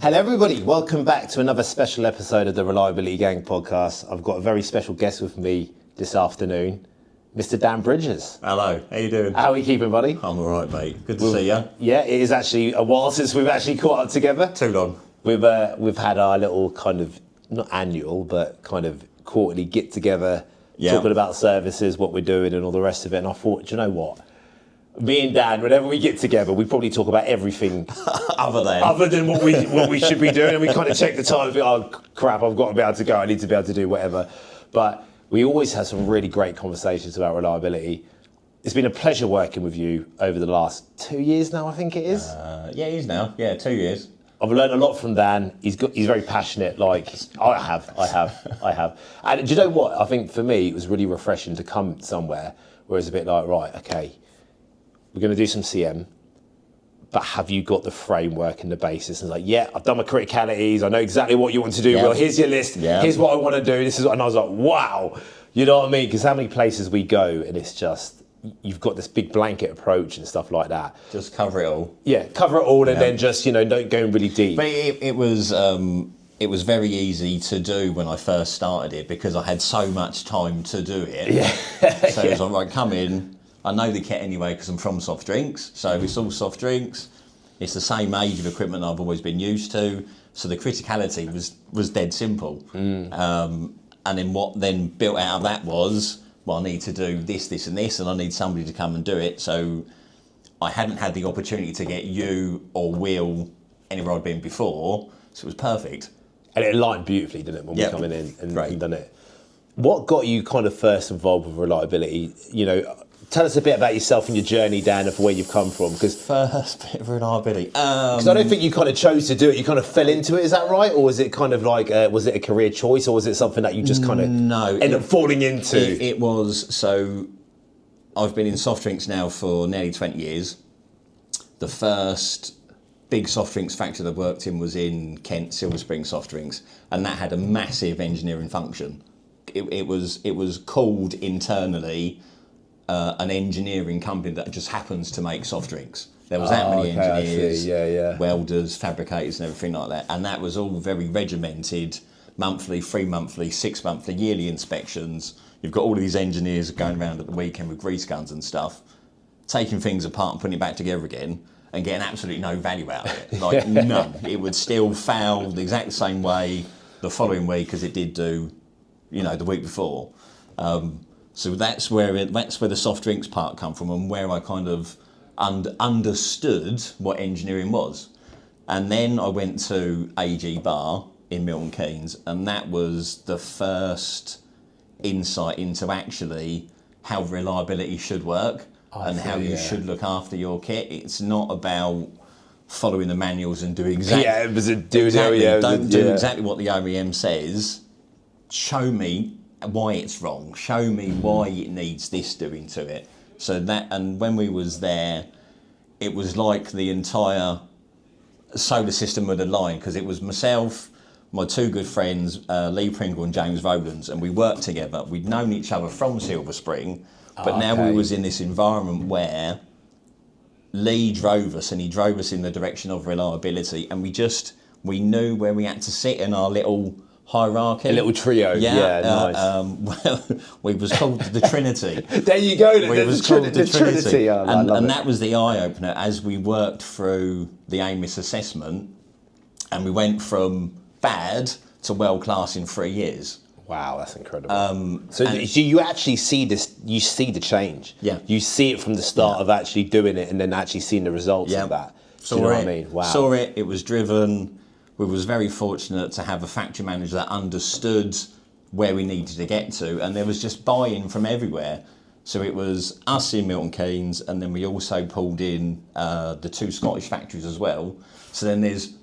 Hello everybody, welcome back to another special episode of the Reliability Gang podcast. I've got a very special guest with me this afternoon, Mr. Dan Bridges. Hello, how you doing? How are you keeping, buddy? I'm all right, mate. Good to see you. Yeah, it is actually a while since we've actually caught up together. Too long. We've had our little kind of, not annual, but kind of quarterly get together, talking about services, what we're doing and all the rest of it. And I thought, do you know what? Me and Dan, whenever we get together, we probably talk about everything other than what we should be doing, and we kind of check the time and think, oh crap, I've got to be able to go, I need to be able to do whatever. But we always have some really great conversations about reliability. It's been a pleasure working with you over the last 2 years now, I think it is. Yeah, it is now. Yeah, 2 years. I've learned a lot from Dan. He's very passionate. Like I have. And do you know what? I think for me, it was really refreshing to come somewhere where it's a bit like, right, okay, we're going to do some CM, but have you got the framework and the basis? And like, yeah, I've done my criticalities. I know exactly what you want to do. Yeah. Well, here's your list. Yeah. Here's what I want to do. This is what, and I was like, wow. You know what I mean? Because how many places we go and it's just, you've got this big blanket approach and stuff like that. Just cover it all. Yeah, cover it all and then just, don't go really deep. But it was very easy to do when I first started it because I had so much time to do it. Yeah. So it was like, right, come in. I know the kit anyway because I'm from soft drinks. So it's all soft drinks. It's the same age of equipment I've always been used to. So the criticality was dead simple. And then what then built out of that was, well, I need to do this, this and this, and I need somebody to come and do it. So I hadn't had the opportunity to get you or Will anywhere I'd been before, so it was perfect. And it aligned beautifully, didn't it, when we come in and done it. What got you kind of first involved with reliability? Tell us a bit about yourself and your journey, Dan, of where you've come from. Because first bit of reliability. Because I don't think you kind of chose to do it. You kind of fell into it. Is that right? Or was it kind of like, was it a career choice, or was it something that you just kind of ended up falling into? It was. So I've been in soft drinks now for nearly 20 years. The first big soft drinks factory that I worked in was in Kent, Silver Spring Soft Drinks, and that had a massive engineering function. It was called internally an engineering company that just happens to make soft drinks. There was that many engineers, welders, fabricators and everything like that. And that was all very regimented, monthly, 3 monthly, 6 monthly, yearly inspections. You've got all of these engineers going around at the weekend with grease guns and stuff, taking things apart and putting it back together again and getting absolutely no value out of it. Like none. It would still fail the exact same way the following week as it did do, the week before. So that's where the soft drinks part come from, and where I kind of understood what engineering was. And then I went to AG Bar in Milton Keynes, and that was the first insight into actually how reliability should work how you should look after your kit. It's not about following the manuals and doing exactly do exactly what the OEM says. Show me why it's wrong. Show me why it needs this doing to it. So that, and when we was there, it was like the entire solar system would align, because it was myself, my two good friends, Lee Pringle and James Rowlands, and we worked together. We'd known each other from Silver Spring, but now we was in this environment where Lee drove us, and he drove us in the direction of reliability, and we knew where we had to sit in our little hierarchy. A little trio. Nice. Well, we was called the Trinity. There you go. We was called the Trinity. And that was the eye-opener as we worked through the AMIS assessment, and we went from bad to world-class in 3 years. Wow, that's incredible. So you actually see this, you see the change. Yeah. You see it from the start of actually doing it and then actually seeing the results of that. Do you know what I mean? Wow. Saw it, it was driven. We was very fortunate to have a factory manager that understood where we needed to get to, and there was just buy-in from everywhere. So it was us in Milton Keynes, and then we also pulled in the 2 Scottish factories as well. So then there's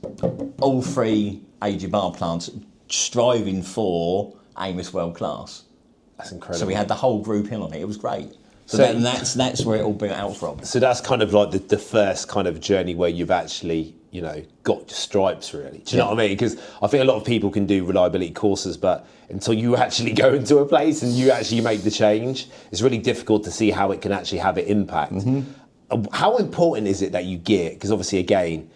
all 3 AG Bar plants striving for AMIS World Class. That's incredible. So we had the whole group in on it. It was great. So that's where it all built out from. So that's kind of like the first kind of journey where you've actually, got your stripes, really. Do you know what I mean? Because I think a lot of people can do reliability courses, but until you actually go into a place and you actually make the change, it's really difficult to see how it can actually have an impact. Mm-hmm. how important is it that you get, because obviously again,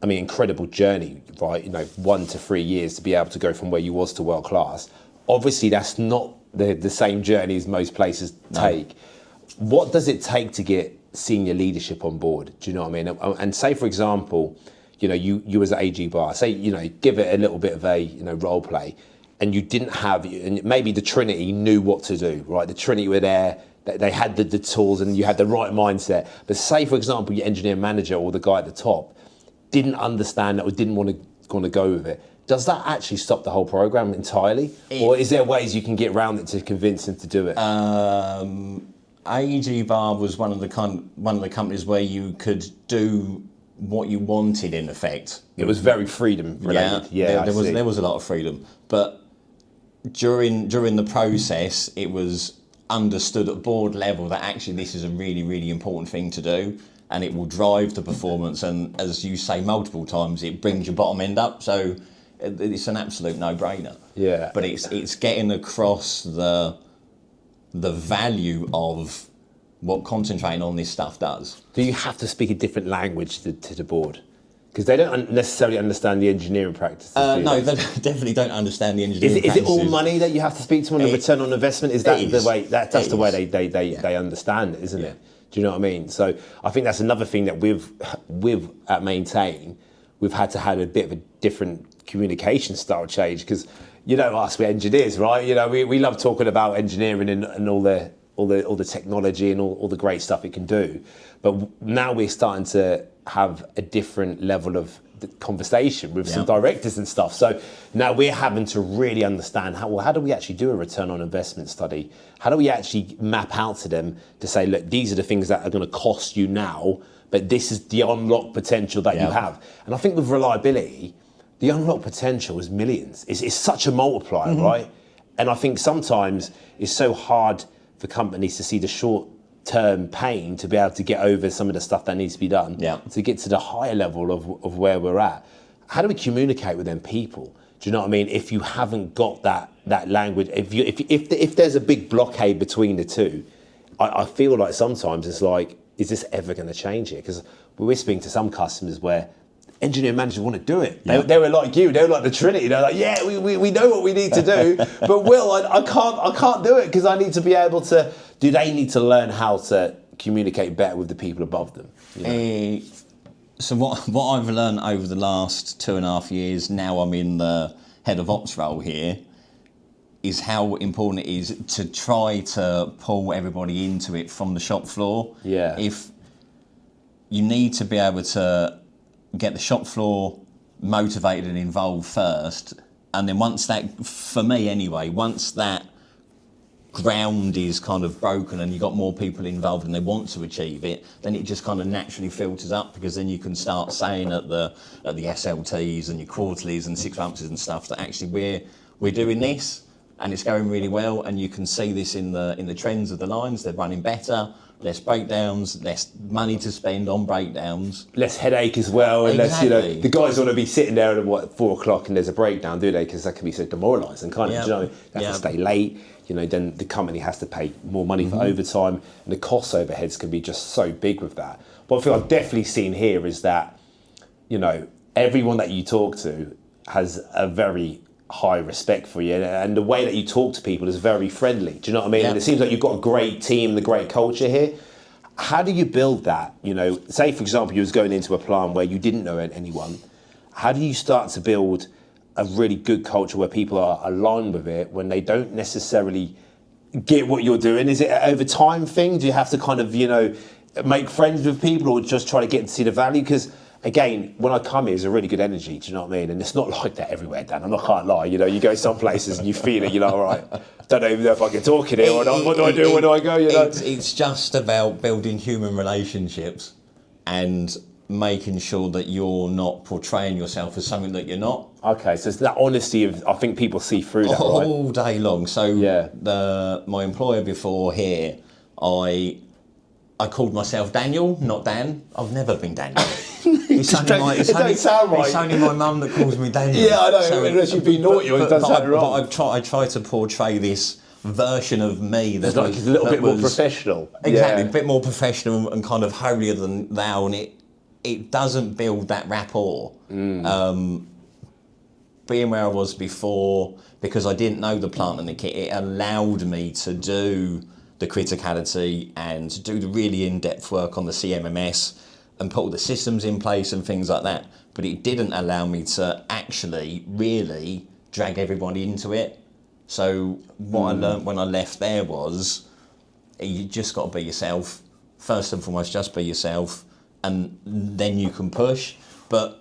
I mean, incredible journey, right? 1 to 3 years to be able to go from where you was to world class. Obviously, that's not the same journey as most places take. What does it take to get senior leadership on board? Do you know what I mean? And say, for example, you as an AG bar, say, give it a little bit of a, role play, and you didn't have, and maybe the Trinity knew what to do, right? The Trinity were there, they had the tools and you had the right mindset. But say, for example, your engineer manager or the guy at the top didn't understand that or didn't want to go with it. Does that actually stop the whole program entirely? Or is there ways you can get around it to convince them to do it? AEG Bar was one of the companies where you could do what you wanted, in effect. It was very freedom related. There was a lot of freedom. But during the process, it was understood at board level that actually this is a really, really important thing to do, and it will drive the performance, and as you say multiple times, it brings your bottom end up, so it's an absolute no-brainer. Yeah. But it's getting across the value of what concentrating on this stuff does. Do you have to speak a different language to the board? Because they don't necessarily understand the engineering practices. No, they definitely don't understand the engineering practices. Is it all practices. money that you have to speak to on the return on investment? Is that the way? That's the way they understand it, isn't it? Do you know what I mean? So I think that's another thing that we've at Maintain, we've had to have a bit of a different communication style change, because us, we're engineers, right? We love talking about engineering and all the technology and all the great stuff it can do. But now we're starting to have a different level of conversation with some directors and stuff. So now we're having to really understand how do we actually do a return on investment study? How do we actually map out to them to say, look, these are the things that are going to cost you now, but this is the unlocked potential that you have. And I think with reliability, the unlocked potential is millions. It's such a multiplier, right? And I think sometimes it's so hard for companies to see the short-term pain to be able to get over some of the stuff that needs to be done to get to the higher level of where we're at. How do we communicate with them people? Do you know what I mean? If you haven't got that language, if there's a big blockade between the two, I feel like sometimes it's like, is this ever going to change here? Because we're speaking to some customers where engineering managers want to do it. They were like you. They were like the Trinity. They're like, yeah, we know what we need to do, but Will, I can't do it because I need to be able to. Do they need to learn how to communicate better with the people above them? So what I've learned over the last 2.5 years, now I'm in the head of ops role here, is how important it is to try to pull everybody into it from the shop floor. Yeah. If you need to be able to get the shop floor motivated and involved first, and then once that, for me anyway, once that ground is kind of broken and you've got more people involved and they want to achieve it, then it just kind of naturally filters up, because then you can start saying at the SLTs and your quarterlies and 6 months and stuff that actually we're doing this and it's going really well, and you can see this in the trends of the lines. They're running better, less breakdowns, less money to spend on breakdowns, less headache as well, and exactly. the guys want to be sitting there at 4 o'clock and there's a breakdown, do they? Because that can be so demoralising, can't it? Do you know what I mean? They have to stay late. Then the company has to pay more money for overtime, and the cost overheads can be just so big with that. What I've definitely seen here is that, everyone that you talk to has a very high respect for you, and the way that you talk to people is very friendly. Do you know what I mean? And it seems like you've got a great team, the great culture here. How do you build that? Say for example, you was going into a plant where you didn't know anyone. How do you start to build a really good culture where people are aligned with it when they don't necessarily get what you're doing? Is it an over time thing? Do you have to kind of, make friends with people, or just try to get to see the value? Because again, when I come here, there's a really good energy, do you know what I mean? And it's not like that everywhere, Dan. I'm not, can't lie. You go some places and you feel it, you're like, all right, don't even know if I can talk in here or not. What do I do? Where do I go? It's just about building human relationships and making sure that you're not portraying yourself as something that you're not. Okay, so it's that honesty of, I think people see through that, right? All day long. So my employer before here, I called myself Daniel, not Dan. I've never been Daniel. It's only my mum that calls me Daniel. Yeah, I know, unless you've been naughty or it doesn't sound right. But I try to portray this version of me that It's like was a little that bit more was- Professional. Exactly, Yeah. a bit more professional and kind of holier than thou, and it doesn't build that rapport. Being where I was before, because I didn't know the plant and the kit, it allowed me to do the criticality and to do the really in-depth work on the CMMS and put all the systems in place and things like that. But it didn't allow me to actually really drag everybody into it. So what I learned when I left there was you just got to be yourself. First and foremost, just be yourself, and then you can push. But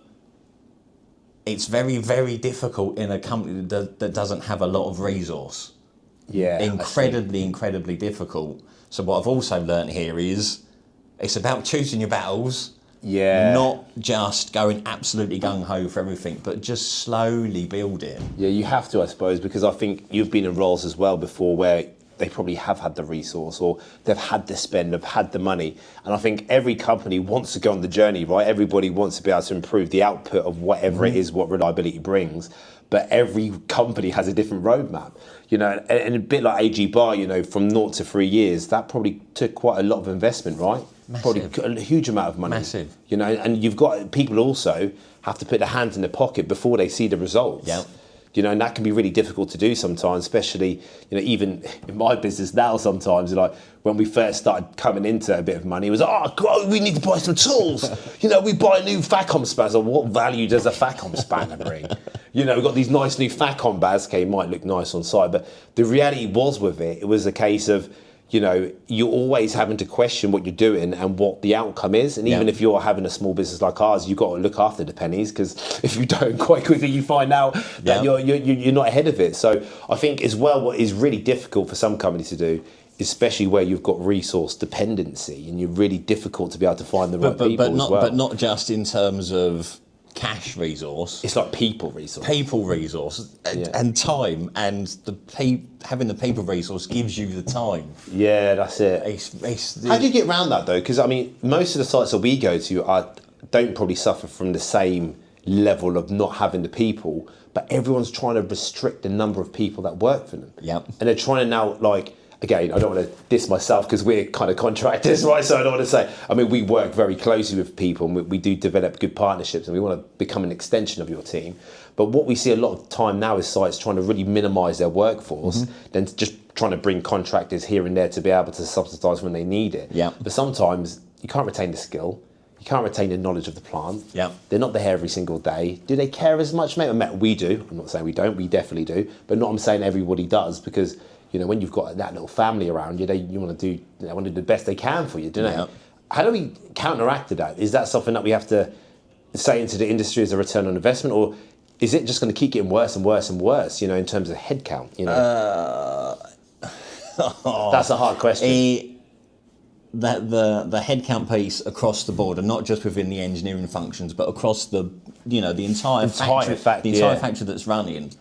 it's very, very difficult in a company that doesn't have a lot of resource. Yeah. Incredibly difficult. So what I've also learnt here is it's about choosing your battles. Yeah. Not just going absolutely gung-ho for everything, but just slowly building. Yeah, you have to, I suppose, because I think you've been in roles as well before where they probably have had the resource or they've had the spend, they've had the money. And I think every company wants to go on the journey, right? Everybody wants to be able to improve the output of whatever it is, what reliability brings. But every company has a different roadmap, you know, and a bit like AG Bar, you know, from 0 to 3 years, that probably took quite a lot of investment, right? Massive. Probably a huge amount of money. Massive. You know, and you've got people also have to put their hands in their pocket before they see the results. Yeah. You know, and that can be really difficult to do sometimes, especially, you know, even in my business now sometimes, like when we first started coming into a bit of money, it was, oh, God, we need to buy some tools. You know, we buy a new FACOM spanner. So what value does a FACOM spanner bring? You know, we've got these nice new FACOM bags. Okay, it might look nice on site, but the reality was with it was a case of, you know, you're always having to question what you're doing and what the outcome is. And even if you're having a small business like ours, you've got to look after the pennies, because if you don't, quite quickly you find out that you're not ahead of it. So I think as well, what is really difficult for some companies to do, especially where you've got resource dependency and you're really difficult to be able to find the right people as well. But not just in terms of cash resource. It's like people resource. People resource and time, and having the people resource gives you the time. Yeah, that's it. How do you get around that though? Because I mean, most of the sites that we go to don't probably suffer from the same level of not having the people, but everyone's trying to restrict the number of people that work for them. Yep. And they're trying to now, like, again, I don't want to diss myself because we're kind of contractors, right? So I don't want to say, I mean, we work very closely with people and we do develop good partnerships and we want to become an extension of your team. But what we see a lot of time now is sites trying to really minimise their workforce, then just trying to bring contractors here and there to be able to subsidise when they need it. Yeah. But sometimes you can't retain the skill. You can't retain the knowledge of the plant. Yeah. They're not there every single day. Do they care as much, mate? We do. I'm not saying we don't. We definitely do. But not I'm saying everybody does, because you know, when you've got that little family around you, you want to do the best they can for you, don't they? How do we counteract that? Is that something that we have to say into the industry as a return on investment, or is it just going to keep getting worse and worse and worse? You know, in terms of headcount. You know, that's a hard question. The headcount piece across the board, and not just within the engineering functions, but across the entire factory that's running.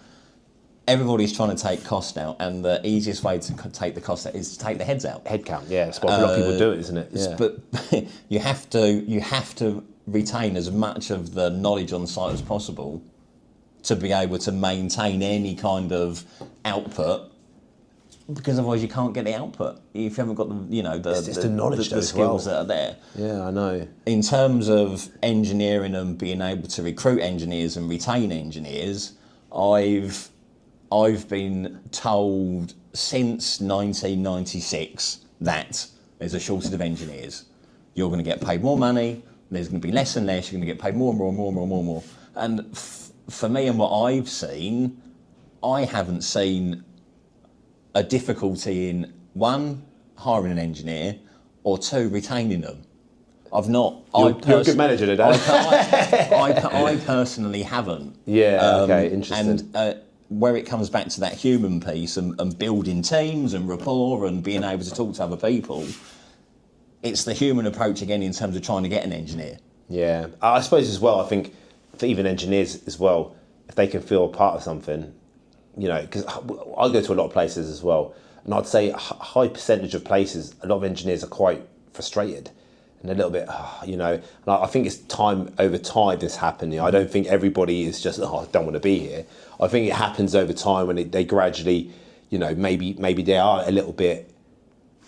Everybody's trying to take cost out, and the easiest way to take the cost out is to take the heads out. Headcount, yeah, that's what a lot of people do, isn't it? Yeah. But you have to retain as much of the knowledge on site as possible to be able to maintain any kind of output, because otherwise you can't get the output if you haven't got the knowledge, the skills that are there. Yeah, I know. In terms of engineering and being able to recruit engineers and retain engineers, I've been told since 1996 that there's a shortage of engineers. You're going to get paid more money, there's going to be less and less, you're going to get paid more and more and more and more and more and more. And for me and what I've seen, I haven't seen a difficulty in, one, hiring an engineer, or two, retaining them. I've not. You're a good manager today. I personally haven't. Yeah, okay, interesting. And where it comes back to that human piece and building teams and rapport and being able to talk to other people, it's the human approach again in terms of trying to get an engineer. Yeah, I suppose as well, I think for even engineers as well, if they can feel a part of something, you know, because I go to a lot of places as well, and I'd say a high percentage of places, a lot of engineers are quite frustrated and a little bit, you know, and I think it's time over time this happening. I don't think everybody is just, I don't want to be here. I think it happens over time when they gradually, you know, maybe they are a little bit,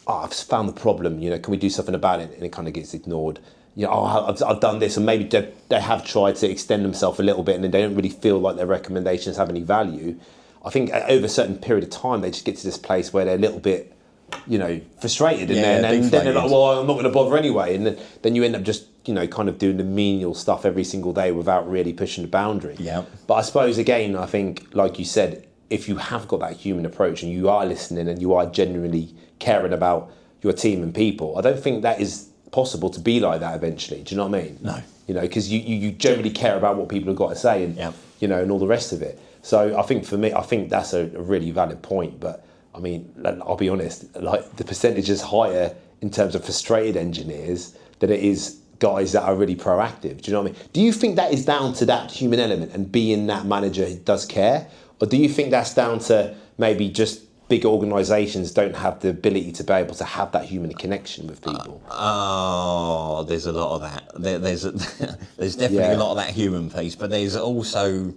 I've found the problem, you know, can we do something about it? And it kind of gets ignored. You know, I've done this, and maybe they have tried to extend themselves a little bit, and then they don't really feel like their recommendations have any value. I think over a certain period of time, they just get to this place where they're a little bit, you know, frustrated, and then they're like, well, I'm not going to bother anyway, and then you end up just, you know, kind of doing the menial stuff every single day without really pushing the boundary. Yeah. But I suppose, again, I think, like you said, if you have got that human approach and you are listening and you are genuinely caring about your team and people, I don't think that is possible to be like that eventually. Do you know what I mean? No. You know, because you generally care about what people have got to say, and you know, and all the rest of it. So I think for me, I think that's a really valid point. But I mean, I'll be honest, like the percentage is higher in terms of frustrated engineers than it is guys that are really proactive. Do you know what I mean? Do you think that is down to that human element and being that manager who does care? Or do you think that's down to maybe just big organisations don't have the ability to be able to have that human connection with people? There's a lot of that. There's definitely a lot of that human piece, but there's also,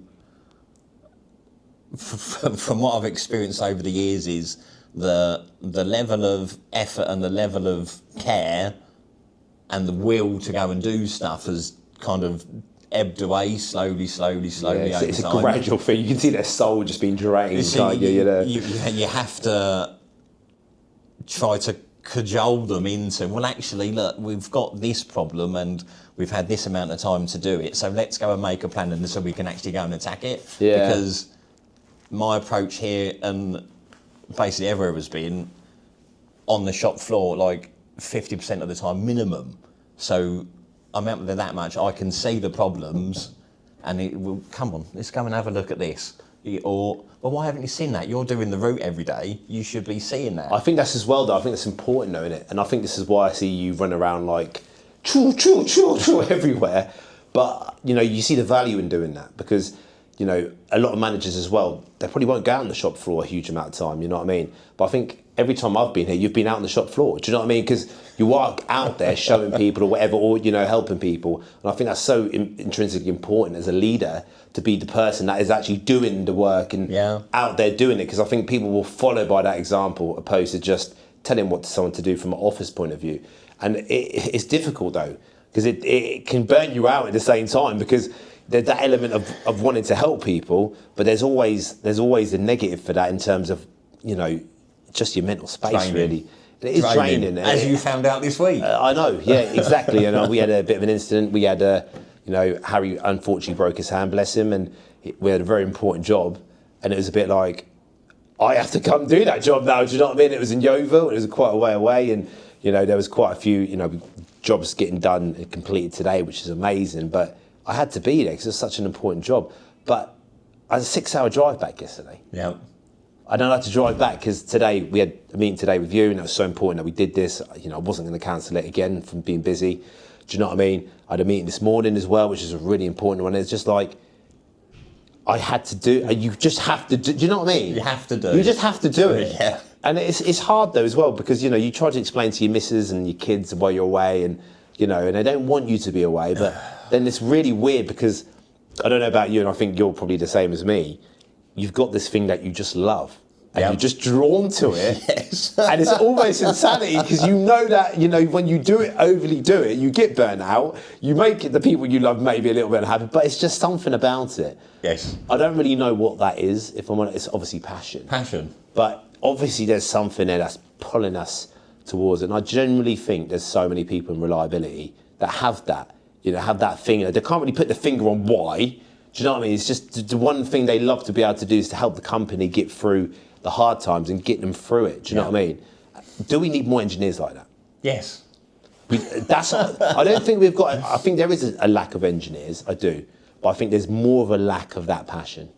from what I've experienced over the years, is the level of effort and the level of care and the will to go and do stuff has kind of ebbed away slowly Yeah, over it's time. a gradual thing. You can see their soul just being drained. You have to try to cajole them into, well, actually, look, we've got this problem and we've had this amount of time to do it, so let's go and make a plan and so we can actually go and attack it. Yeah. Because my approach here, and basically everywhere, has been on the shop floor like 50% of the time minimum. So I'm out there that much, I can see the problems, and it will, come on, let's go and have a look at this. Or, well, why haven't you seen that? You're doing the route every day, you should be seeing that. I think that's as well, though. I think that's important, though, isn't it? And I think this is why I see you run around like, choo, everywhere. But, you know, you see the value in doing that, because, you know, a lot of managers as well, they probably won't go out on the shop floor a huge amount of time, you know what I mean? But I think every time I've been here, you've been out on the shop floor, do you know what I mean? Because you are out there showing people or whatever, or, you know, helping people. And I think that's so intrinsically important as a leader, to be the person that is actually doing the work and out there doing it. Because I think people will follow by that example, opposed to just telling what someone to do from an office point of view. And it's difficult, though, because it can burn you out at the same time, because there's that element of wanting to help people, but there's always a negative for that in terms of, you know, just your mental space, Training. Really. It is draining. As you found out this week. I know, yeah, exactly. And we had a bit of an incident. We had you know, Harry unfortunately broke his hand, bless him, and we had a very important job, and it was a bit like, I have to come do that job now, do you know what I mean? It was in Yeovil, it was quite a way away, and, you know, there was quite a few, you know, jobs getting done and completed today, which is amazing, but I had to be there because it's such an important job. But I had a 6-hour drive back yesterday. Yeah. I don't have to drive back because today we had a meeting today with you, and it was so important that we did this. You know, I wasn't going to cancel it again from being busy. Do you know what I mean? I had a meeting this morning as well, which is a really important one. It's just like, I had to do, you just have to do, you know what I mean? You have to do. You just have to do it. Yeah. And it's hard though as well, because, you know, you try to explain to your missus and your kids while you're away, and, you know, and they don't want you to be away, but then it's really weird because, I don't know about you, and I think you're probably the same as me, you've got this thing that you just love. And you're just drawn to it. Yes. And it's almost insanity, because you know that, you know, when you overly do it, you get burnt out. You make the people you love maybe a little bit unhappy, but it's just something about it. Yes. I don't really know what that is. If I'm honest, it's obviously passion. Passion. But obviously there's something there that's pulling us towards it. And I generally think there's so many people in reliability that have that, you know, have that thing. They can't really put the finger on why. Do you know what I mean? It's just the one thing they love to be able to do is to help the company get through the hard times and get them through it. Do you know what I mean? Do we need more engineers like that? Yes. I don't think we've got, I think there is a lack of engineers, I do, but I think there's more of a lack of that passion.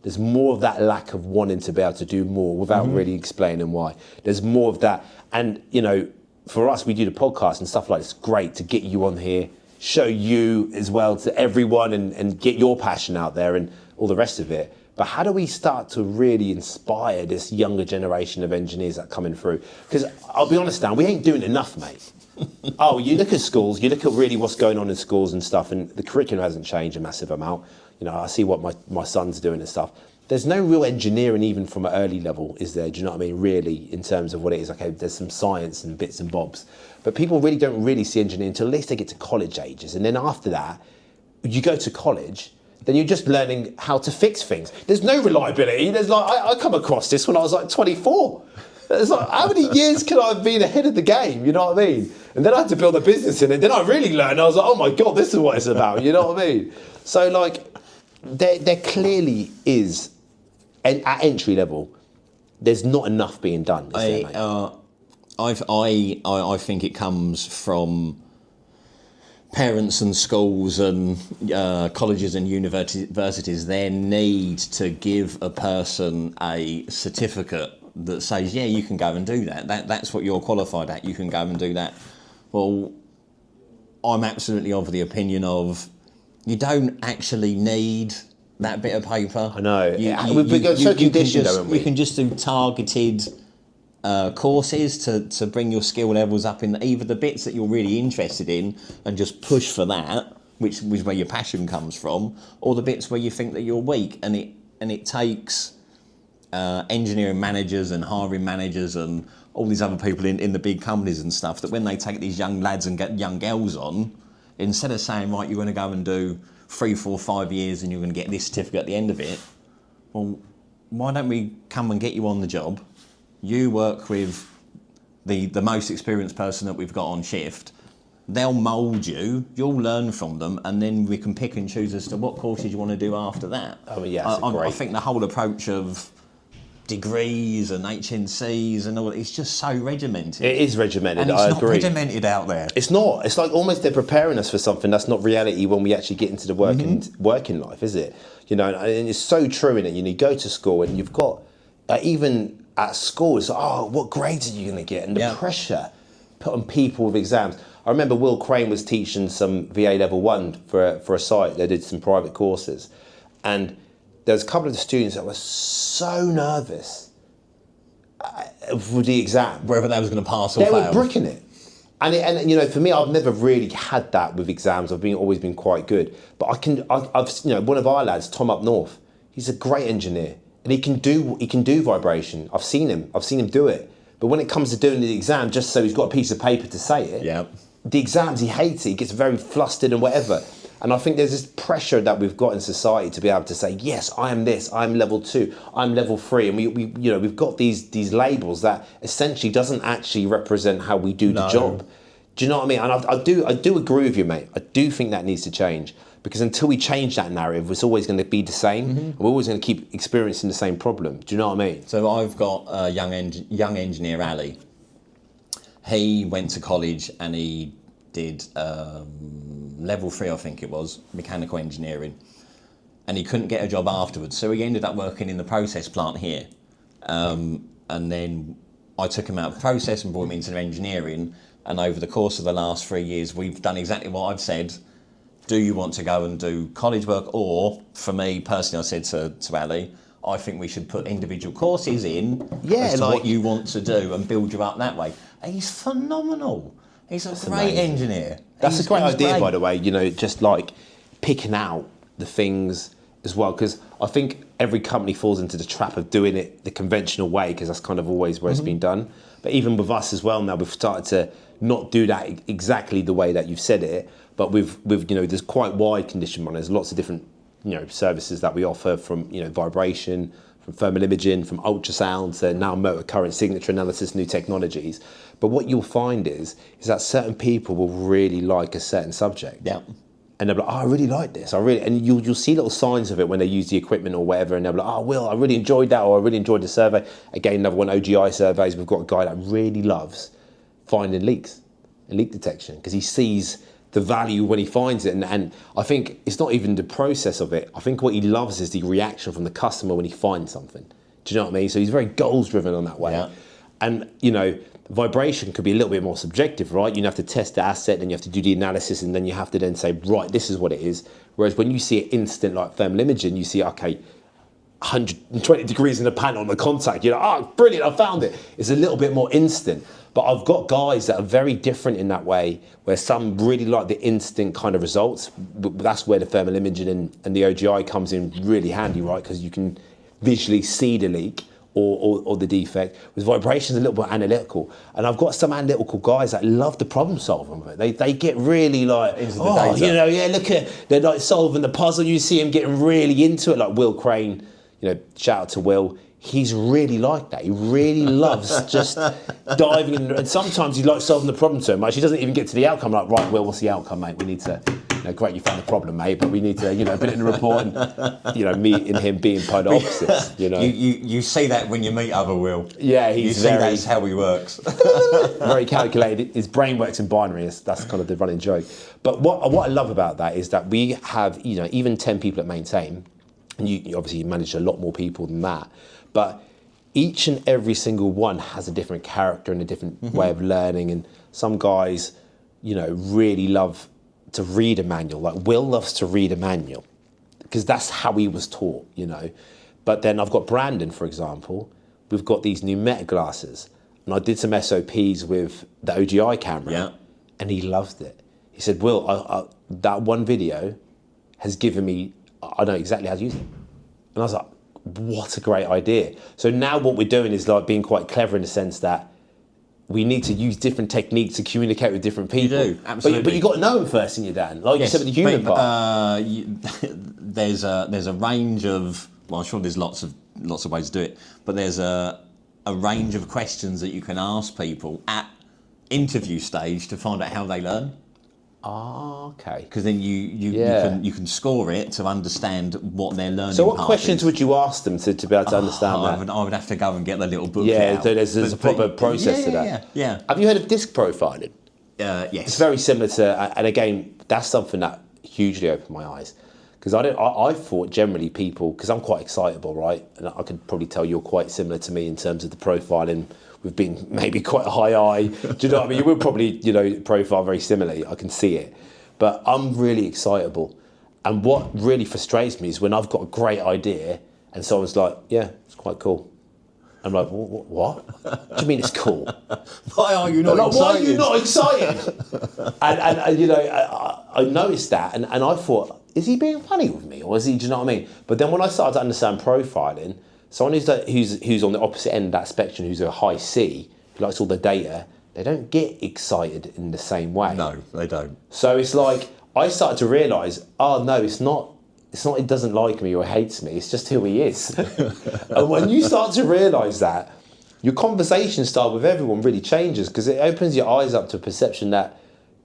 There's more of that lack of wanting to be able to do more without really explaining why. There's more of that. And, you know, for us, we do the podcast and stuff like this. It's great to get you on here, show you as well to everyone, and get your passion out there and all the rest of it. But how do we start to really inspire this younger generation of engineers that are coming through? Because I'll be honest now, we ain't doing enough, mate. Oh, you look at schools, you look at really what's going on in schools and stuff, and the curriculum hasn't changed a massive amount. You know, I see what my son's doing and stuff. there's no real engineering even from an early level, is there? Do you know what I mean? Really, in terms of what it is. Okay, there's some science and bits and bobs, but people really don't really see engineering until at least they get to college ages, and then after that, you go to college. Then you're just learning how to fix things. There's no reliability. There's like I come across this when I was like 24. It's like, how many years can I have been ahead of the game? You know what I mean? And then I had to build a business in it. Then I really learned. I was like, oh my God, this is what it's about. You know what I mean? So like, there clearly is, at entry level, there's not enough being done. Is there, mate? I think it comes from parents and schools and colleges and universities. Their need to give a person a certificate that says, yeah, you can go and do that. That's what you're qualified at. You can go and do that. Well, I'm absolutely of the opinion of you don't actually need that bit of paper. I know. We've got so conditioned, haven't we? You can just do targeted courses to bring your skill levels up in either the bits that you're really interested in and just push for that, which is where your passion comes from, or the bits where you think that you're weak. And it takes engineering managers and hiring managers and all these other people in the big companies and stuff, that when they take these young lads and get young girls on, instead of saying, right, you're going to go and do 3, 4, 5 years and you're going to get this certificate at the end of it, well, why don't we come and get you on the job? You work with the most experienced person that we've got on shift. They'll mould you, you'll learn from them, and then we can pick and choose as to what courses you want to do after that. Oh, yeah, I think the whole approach of degrees and HNCs and all that, it's just so regimented. It is regimented, and it's I not agree. regimented out there. It's not. It's like almost they're preparing us for something that's not reality when we actually get into the working life, is it? You know, and it's so true in it. You go to school and you've got, even at school, it's like, oh, what grades are you going to get? And the pressure put on people with exams. I remember Will Crane was teaching some VA level 1 for a site. They did some private courses. And there was a couple of the students that were so nervous for the exam. Whether they was going to pass or fail. They were bricking it. And you know, for me, I've never really had that with exams. I've always been quite good. But I've one of our lads, Tom up north, he's a great engineer. And he can do vibration. I've seen him do it. But when it comes to doing the exam, just so he's got a piece of paper to say it, the exams, he hates it. He gets very flustered and whatever. And I think there's this pressure that we've got in society to be able to say, yes, I am this, I'm level 2, I'm level 3. And we've got these labels that essentially doesn't actually represent how we do the job. Do you know what I mean? And I do agree with you, mate. I do think that needs to change. Because until we change that narrative, it's always going to be the same. And we're always going to keep experiencing the same problem. Do you know what I mean? So I've got a young engineer, Ali. He went to college and he did level 3, I think it was, mechanical engineering. And he couldn't get a job afterwards. So he ended up working in the process plant here. And then I took him out of the process and brought him into engineering. And over the course of the last 3 years, we've done exactly what I've said. Do you want to go and do college work? Or, for me personally, I said to Ali, I think we should put individual courses in as to what you want to do and build you up that way. And he's phenomenal. He's a great engineer. That's a great idea, by the way, just like picking out the things as well. Because I think every company falls into the trap of doing it the conventional way, because that's kind of always where it's been done. But even with us as well now, we've started to not do that exactly the way that you've said it. But with there's quite wide condition monitors. There's lots of different services that we offer, from vibration, from thermal imaging, from ultrasound to now motor current signature analysis, new technologies. But what you'll find is that certain people will really like a certain subject. Yeah. And they'll be like, oh, I really like this. And you'll see little signs of it when they use the equipment or whatever, and they'll be like, oh, Will, I really enjoyed that, or I really enjoyed the survey. Again, another one, OGI surveys, we've got a guy that really loves finding leaks and leak detection, because he sees the value when he finds it. And I think it's not even the process of it. I think what he loves is the reaction from the customer when he finds something. Do you know what I mean? So he's very goals driven on that way. Yeah. And, vibration could be a little bit more subjective, right? You have to test the asset, and you have to do the analysis, and then you have to then say, right, this is what it is. Whereas when you see it instant, like thermal imaging, you see, okay, 120 degrees in the panel on the contact. You're like, oh, brilliant, I found it. It's a little bit more instant. But I've got guys that are very different in that way, where some really like the instant kind of results. But that's where the thermal imaging and the OGI comes in really handy, right? Because you can visually see the leak or the defect. With vibrations, a little bit analytical. And I've got some analytical guys that love the problem solving of it. They get really like, look at, they're like solving the puzzle. You see him getting really into it, like Will Crane, shout out to Will. He's really like that. He really loves just diving in. And sometimes he likes solving the problem so much, he doesn't even get to the outcome. Like, right, Will, what's the outcome, mate? We need to, great, you found the problem, mate, but we need to, put it in the report and, me and him being polar opposites, You see that when you meet other Will. Yeah, you see that's how he works. Very calculated. His brain works in binary. That's kind of the running joke. But what I love about that is that we have, even 10 people at Maintain, and you obviously manage a lot more people than that, but each and every single one has a different character and a different way of learning. And some guys, really love to read a manual. Like Will loves to read a manual because that's how he was taught, But then I've got Brandon, for example. We've got these new meta glasses, and I did some SOPs with the OGI camera, and he loved it. He said, Will, that one video has given me, I know exactly how to use it. And I was like, what a great idea. So now what we're doing is like being quite clever in the sense that we need to use different techniques to communicate with different people. You do, absolutely. But you've got to know them first, in your Dan. Like you said with the human part. There's a range of, well, I'm sure there's lots of ways to do it, but there's a range of questions that you can ask people at interview stage to find out how they learn. Ah, okay. Because then you can score it to understand what they're learning. So what questions would you ask them to be able to understand that? I would have to go and get the little book out. Yeah, so there's a proper process to that. Yeah. Have you heard of disc profiling? Yes. It's very similar to, and again, that's something that hugely opened my eyes. Because I thought generally people, because I'm quite excitable, right? And I could probably tell you're quite similar to me in terms of the profiling. We've been maybe quite a high eye. Do you know what I mean? You will probably, profile very similarly. I can see it. But I'm really excitable. And what really frustrates me is when I've got a great idea and someone's like, yeah, it's quite cool. I'm like, what? What do you mean it's cool? Why are you not excited? Why are you not excited? and I noticed that and I thought, is he being funny with me? Or is he, do you know what I mean? But then when I started to understand profiling, someone who's on the opposite end of that spectrum, who's a high C, who likes all the data, they don't get excited in the same way. No, they don't. So it's like, I started to realise, oh no, it's not he doesn't like me or hates me, it's just who he is. And when you start to realise that, your conversation style with everyone really changes because it opens your eyes up to a perception that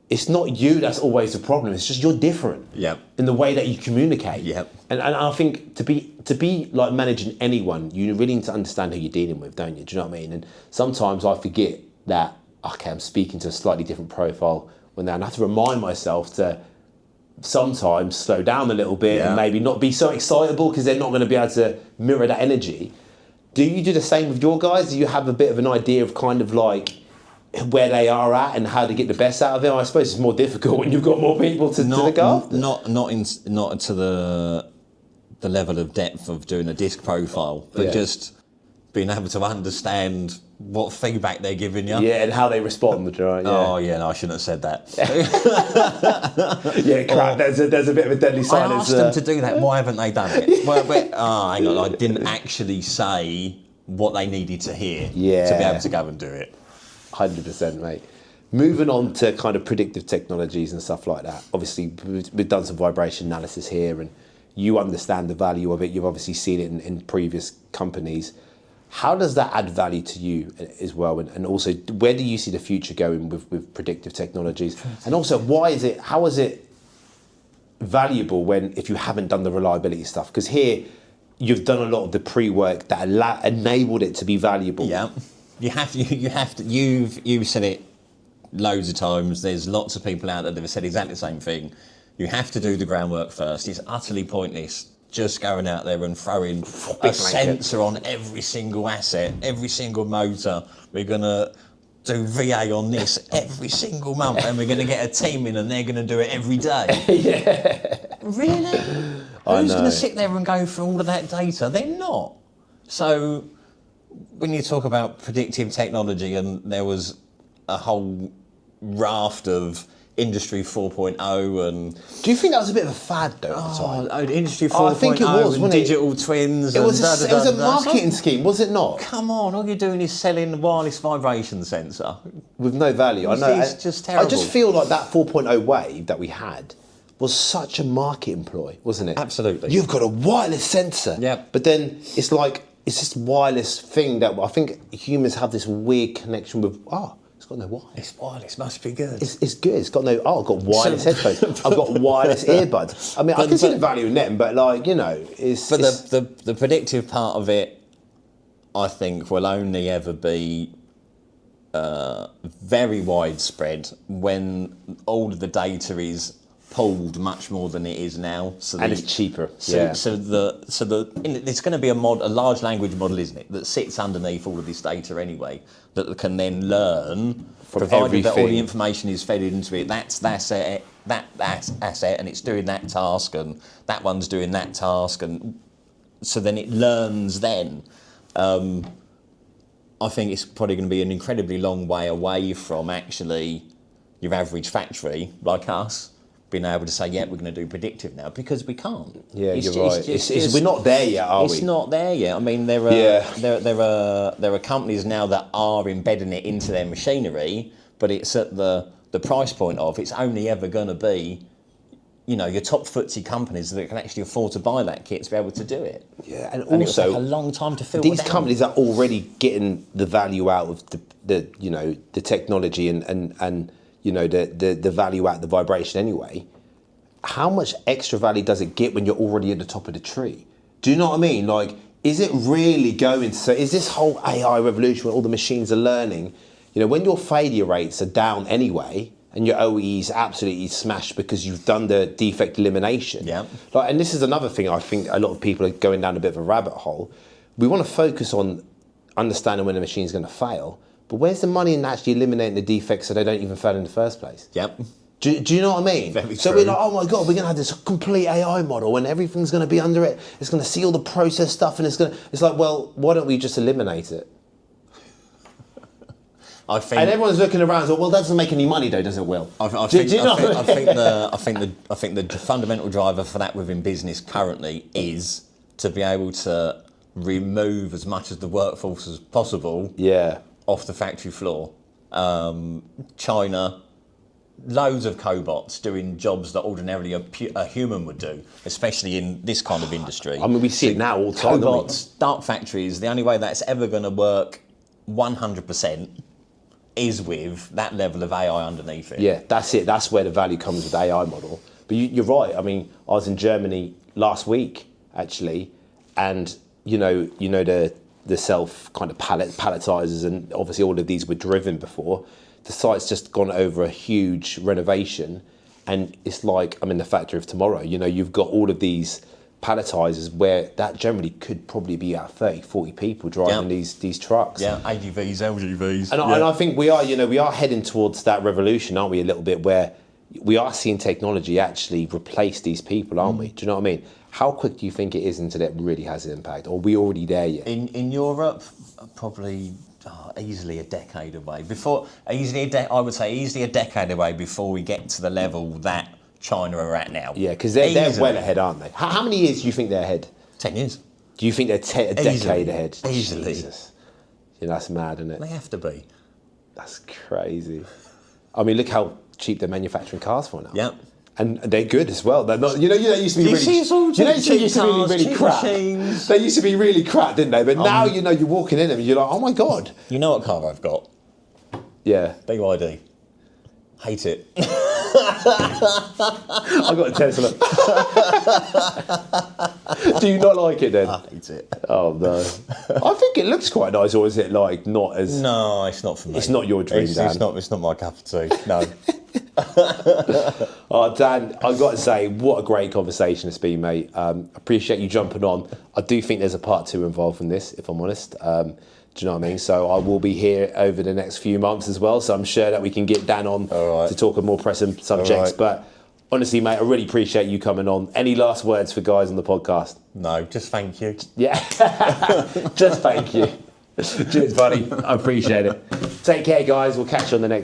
it's not you that's always the problem. It's just you're different in the way that you communicate. And I think to be like managing anyone, you really need to understand who you're dealing with, don't you? Do you know what I mean? And sometimes I forget that, okay, I'm speaking to a slightly different profile and I have to remind myself to sometimes slow down a little bit and maybe not be so excitable because they're not going to be able to mirror that energy. Do you do the same with your guys? Do you have a bit of an idea of kind of like where they are at and how to get the best out of them? I suppose it's more difficult when you've got more people to look after. Not to the level of depth of doing a disc profile, but just being able to understand what feedback they're giving you. Yeah, and how they respond, right? Yeah. Oh, yeah, no, I shouldn't have said that. Yeah, crap, there's a bit of a deadly silence. I asked them to do that, why haven't they done it? Well, hang on, I didn't actually say what they needed to hear to be able to go and do it. 100%, mate. Moving on to kind of predictive technologies and stuff like that. Obviously, we've done some vibration analysis here and you understand the value of it. You've obviously seen it in previous companies. How does that add value to you as well? And also, where do you see the future going with predictive technologies? And also, how is it valuable if you haven't done the reliability stuff? Because here, you've done a lot of the pre-work that enabled it to be valuable. Yeah, you have to. You've said it loads of times. There's lots of people out there that have said exactly the same thing. You have to do the groundwork first. It's utterly pointless just going out there and throwing a sensor on every single asset, every single motor. We're going to do VA on this every single month and we're going to get a team in and they're going to do it every day. Really? Who's going to sit there and go through all of that data? They're not. So when you talk about predictive technology, and there was a whole raft of Industry 4.0 and... Do you think that was a bit of a fad though at the time? Industry 4.0 I think it was, and wasn't it? digital twins. It was a marketing scheme, was it not? Come on, all you're doing is selling the wireless vibration sensor. With no value. I know. It's just terrible. I just feel like that 4.0 wave that we had was such a marketing ploy, wasn't it? Absolutely. You've got a wireless sensor. Yeah. But then it's like, it's this wireless thing that I think humans have this weird connection with, it's got no wire. It's wireless, must be good. It's good. It's got no. I've got wireless headphones. I've got wireless earbuds. I mean, I can see the value in them, but it's. But the predictive part of it, I think, will only ever be very widespread when all of the data is pulled much more than it is now. And it's cheaper. It's going to be a large language model, isn't it, that sits underneath all of this data anyway, that can then learn, from provided that all the everything. information is fed into it. That's asset, and it's doing that task, and that one's doing that task, and so then it learns. Then, I think it's probably going to be an incredibly long way away from actually your average factory like us being able to say, yeah, we're going to do predictive now, because we can't. Yeah, you're right. We're not there yet, are we? It's not there yet. I mean, there are companies now that are embedding it into their machinery, but it's at the price point of it's only ever going to be, your top footsie companies that can actually afford to buy that kit to be able to do it. Yeah, and it also will take a long time to fill these companies are already getting the value out of the technology and the value out of the vibration anyway. How much extra value does it get when you're already at the top of the tree? Do you know what I mean? Like, is it really going to... So is this whole AI revolution where all the machines are learning, when your failure rates are down anyway and your OEE is absolutely smashed because you've done the defect elimination. Yeah. And this is another thing I think a lot of people are going down a bit of a rabbit hole. We want to focus on understanding when a machine's going to fail, but where's the money in actually eliminating the defects so they don't even fail in the first place? Yep. Do you know what I mean? Very so true. we're like, oh my God, we're going to have this complete AI model and everything's going to be under it. It's going to see all the process stuff and it's like, well, why don't we just eliminate it? I think, and everyone's looking around and like, well, that doesn't make any money though, does it, Will? I think the fundamental driver for that within business currently is to be able to remove as much of the workforce as possible off the factory floor. China, loads of cobots doing jobs that ordinarily a human would do, especially in this kind of industry. I mean, we see it now all the time. Cobots, dark factories, the only way that's ever going to work 100% is with that level of AI underneath it. Yeah, that's it. That's where the value comes with the AI model. But you're right. I mean, I was in Germany last week, actually, and the self kind of palletizers, and obviously all of these were driven before. The site's just gone over a huge renovation, and it's like I'm in the factory of tomorrow. You've got all of these palletizers where that generally could probably be about 30, 40 people driving these trucks. Yeah, AGVs, LGVs. And I think we are heading towards that revolution, aren't we, a little bit, where we are seeing technology actually replace these people, aren't we? Do you know what I mean? How quick do you think it is until it really has an impact? Or are we already there yet? In Europe, probably easily a decade away. I would say easily a decade away before we get to the level that China are at now. Yeah, because they're well ahead, aren't they? How many years do you think they're ahead? 10 years. Do you think they're a decade ahead? Easily. Jesus. Yeah, that's mad, isn't it? They have to be. That's crazy. I mean, look how cheap they're manufacturing cars for now. Yeah. And they're good as well. They're not, that used to be really. Really crap. Machines. They used to be really crap, didn't they? But now you're walking in them and you're like, oh my God. You know what car I've got? Yeah. BYD. Hate it. I got a Tesla. Do you not like it then? I hate it. Oh no. I think it looks quite nice, or is it like not as? No, it's not for me. It's not your dream, Dan. It's not my cup of tea. No. Oh, Dan, I've got to say, what a great conversation it's been, mate. Appreciate you jumping on. I do think there's a part 2 involved in this, if I'm honest. Do you know what I mean? So I will be here over the next few months as well. So I'm sure that we can get Dan on to talk of more pressing subjects. Right. But honestly, mate, I really appreciate you coming on. Any last words for guys on the podcast? No, just thank you. Yeah, just thank you. Cheers, buddy. I appreciate it. Take care, guys. We'll catch you on the next.